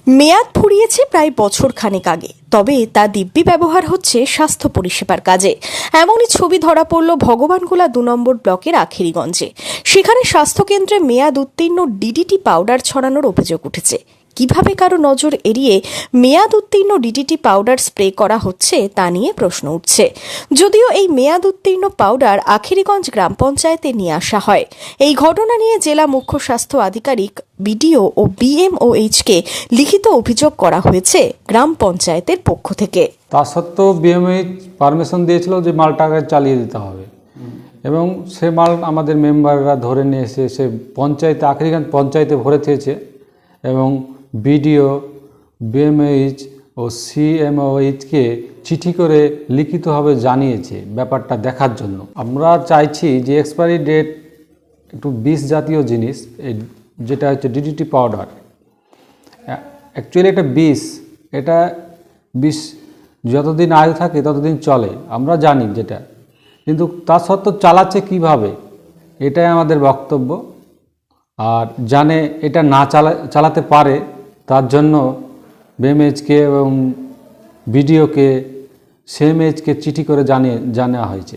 মেয়াদ ফুরিয়েছে প্রায় বছর খানেক আগে, তবে তা দিব্যি ব্যবহার হচ্ছে স্বাস্থ্য পরিষেবার কাজে। এমনই ছবি ধরা পড়ল ভগবানগোলা ২ নম্বর ব্লকের আখেরিগঞ্জে। সেখানে স্বাস্থ্যকেন্দ্রে মেয়াদ উত্তীর্ণ ডিডিটি পাউডার ছড়ানোর অভিযোগ উঠেছে। কিভাবে কারো নজর এড়িয়ে মেয়াদ উত্তীর্ণ ডিডিটি পাউডার স্প্রে করা হচ্ছে তা নিয়ে প্রশ্ন উঠছে। যদিও এই মেয়াদ উত্তীর্ণ পাউডার আখেরিগঞ্জ গ্রাম পঞ্চায়েতে নিয়ে আসা হয়। এই ঘটনা নিয়ে জেলা মুখ্য স্বাস্থ্য আধিকারিক, বিডিও ও বিএমওএইচকে লিখিত অভিযোগ করা হয়েছে গ্রাম পঞ্চায়েতের পক্ষ থেকে। তা সত্ত্বেও বিএমএইচ পারমিশন দিয়েছিল যে মালটাকে চালিয়ে দিতে হবে, এবং সে মাল আমাদের মেম্বাররা ধরে নিয়ে এসে সে পঞ্চায়েতে আখেরিগঞ্জ পঞ্চায়েতে ভরে দিয়েছে, এবং বিডিও, বিএমএইচ ও সিএমওএইচকে চিঠি করে লিখিতভাবে জানিয়েছে ব্যাপারটা দেখার জন্য। আমরা চাইছি যে এক্সপায়ারি ডেট একটু বিষ জাতীয় জিনিস, যেটা হচ্ছে ডিডিটি পাউডার, অ্যাকচুয়ালি এটা বিষ, এটা বিষ যতদিন আয়ু থাকে ততদিন চলে, আমরা জানি যেটা, কিন্তু তা সত্ত্বেও চালাচ্ছে কিভাবে, এটাই আমাদের বক্তব্য। আর জানে এটা না চালাতে পারে, তার জন্য বিএমএইচকে এবং বিডিওকে, সিএমএইচকে চিঠি করে জানা হয়েছে।